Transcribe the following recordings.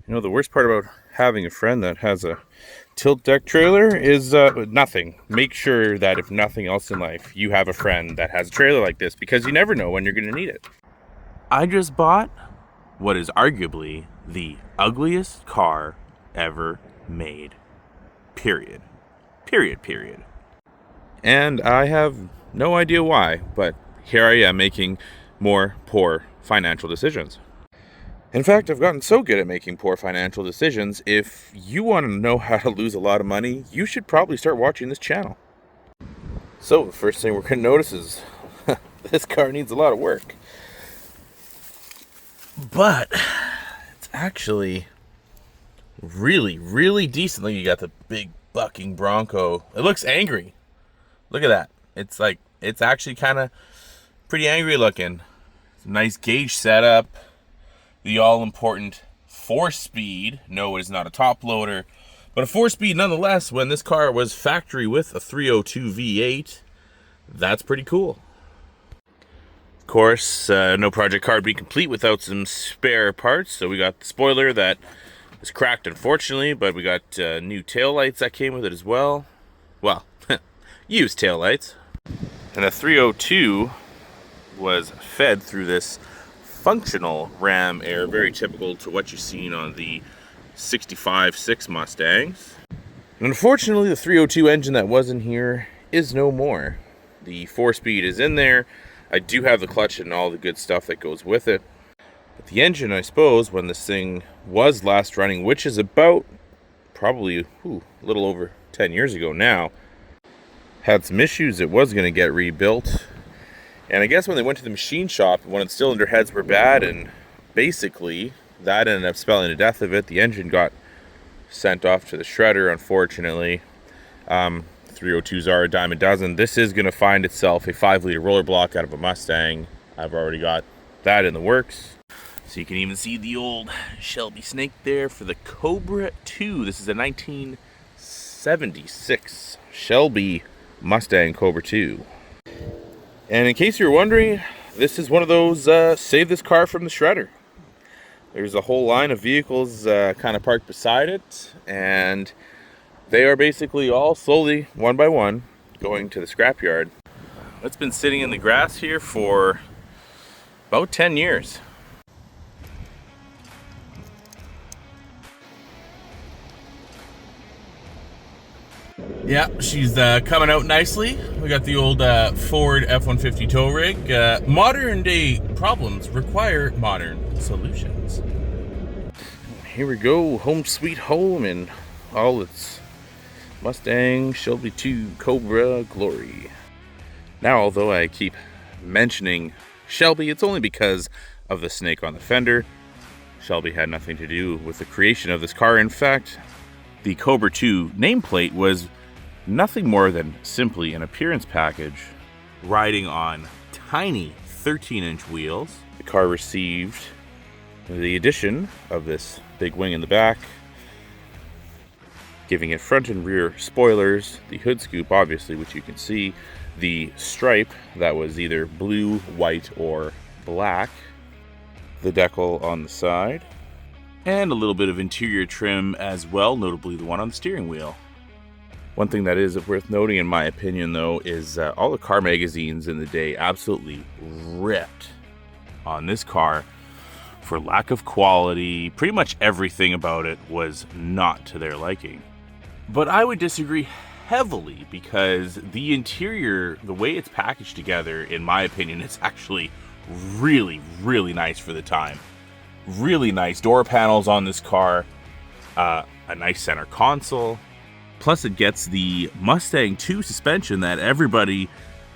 You know, the worst part about having a friend that has a tilt deck trailer is nothing. Make sure that if nothing else in life, you have a friend that has a trailer like this, because you never know when you're going to need it. I just bought what is arguably the ugliest car ever made. Period. Period. And I have no idea why, but here I am making more poor financial decisions. In fact, I've gotten so good at making poor financial decisions, if you want to know how to lose a lot of money, you should probably start watching this channel. So, the first thing we're going to notice is this car needs a lot of work. But it's actually really decent. Look, you got the big bucking Bronco. It looks angry. Look at that. It's actually kind of pretty angry looking. It's a nice gauge setup. The all-important 4-speed. No, it is not a top loader, but a 4-speed nonetheless. When this car was factory with a 302 V8, that's pretty cool. Of course, no project car would be complete without some spare parts. So we got the spoiler that is cracked, unfortunately, but we got new taillights that came with it as well. Well, used taillights. And the 302 was fed through this functional ram air, very typical to what you've seen on the 65.6 Mustangs. And unfortunately, the 302 engine that was in here is no more. The 4-speed is in there. I do have the clutch and all the good stuff that goes with it. But the engine, I suppose, when this thing was last running, which is about probably a little over 10 years ago now, had some issues. It was going to get rebuilt. And I guess when they went to the machine shop, one of the cylinder heads were bad, and basically that ended up spelling the death of it. The engine got sent off to the shredder, unfortunately. 302s are a dime a dozen. This is going to find itself a 5-liter roller block out of a Mustang. I've already got that in the works. So you can even see the old Shelby snake there for the Cobra 2. This is a 1976 Shelby Mustang Cobra 2. And in case you're wondering, this is one of those save this car from the shredder. There's a whole line of vehicles kind of parked beside it, and they are basically all slowly, one by one, going to the scrapyard. It's been sitting in the grass here for about 10 years. Yeah, she's coming out nicely. We got the old Ford F-150 tow rig. Modern day problems require modern solutions. Here we go, home sweet home in all its Mustang Shelby 2 Cobra glory. Now, although I keep mentioning Shelby, it's only because of the snake on the fender. Shelby had nothing to do with the creation of this car. In fact, the Cobra 2 nameplate was nothing more than simply an appearance package riding on tiny 13-inch wheels. The car received the addition of this big wing in the back, giving it front and rear spoilers, the hood scoop, obviously, which you can see, the stripe that was either blue, white, or black, the decal on the side, and a little bit of interior trim as well, notably the one on the steering wheel. One thing that is worth noting, in my opinion, though, is all the car magazines in the day absolutely ripped on this car for lack of quality. Pretty much everything about it was not to their liking. But I would disagree heavily, because the interior, the way it's packaged together, in my opinion, is actually really nice for the time. Really nice door panels on this car, a nice center console. Plus, it gets the Mustang 2 suspension that everybody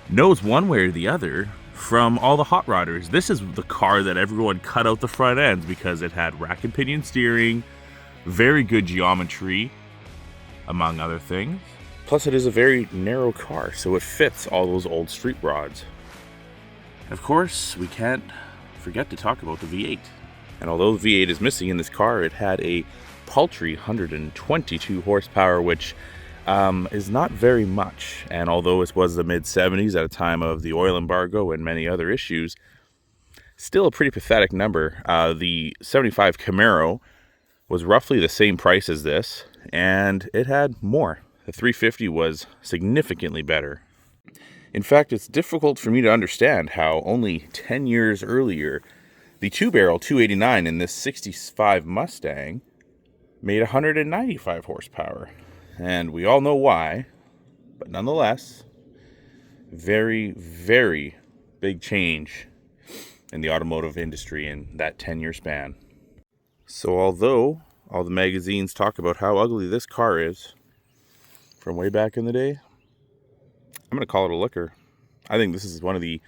knows one way or the other from all the hot rodders. This is the car that everyone cut out the front ends because it had rack and pinion steering, very good geometry, among other things. Plus, it is a very narrow car, so it fits all those old street rods. And of course, we can't forget to talk about the V8. And although the V8 is missing in this car, it had a paltry 122 horsepower, which is not very much. And although it was the mid-70s at a time of the oil embargo and many other issues, still a pretty pathetic number. The 75 Camaro was roughly the same price as this, and it had more. The 350 was significantly better. In fact, it's difficult for me to understand how only 10 years earlier, the 2-barrel 289 in this 65 Mustang made 195 horsepower. And we all know why, but nonetheless, very, very big change in the automotive industry in that 10-year span. So although all the magazines talk about how ugly this car is from way back in the day, I'm going to call it a looker. I think this is one of the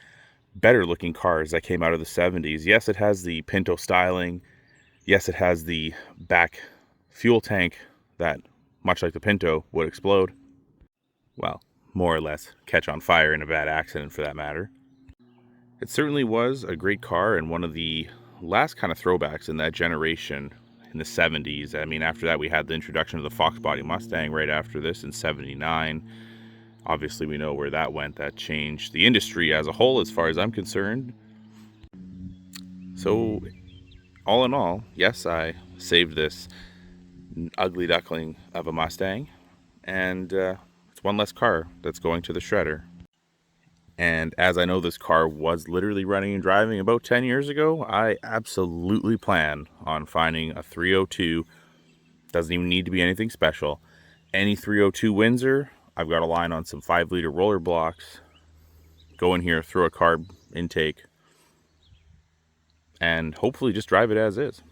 better looking cars that came out of the 70s. Yes, it has the Pinto styling. Yes, it has the back fuel tank that, much like the Pinto, would explode. Well, more or less catch on fire in a bad accident for that matter. It certainly was a great car and one of the last kind of throwbacks in that generation in the 70s. I mean, after that we had the introduction of the Fox body Mustang right after this in 79. Obviously we know where that went. That changed the industry as a whole as far as I'm concerned. So all in all, yes, I saved this ugly duckling of a Mustang, and it's one less car that's going to the shredder. And as I know this car was literally running and driving about 10 years ago, I absolutely plan on finding a 302. Doesn't even need to be anything special. Any 302 Windsor, I've got a line on some 5-liter roller blocks. Go in here, throw a carb intake, and hopefully just drive it as is.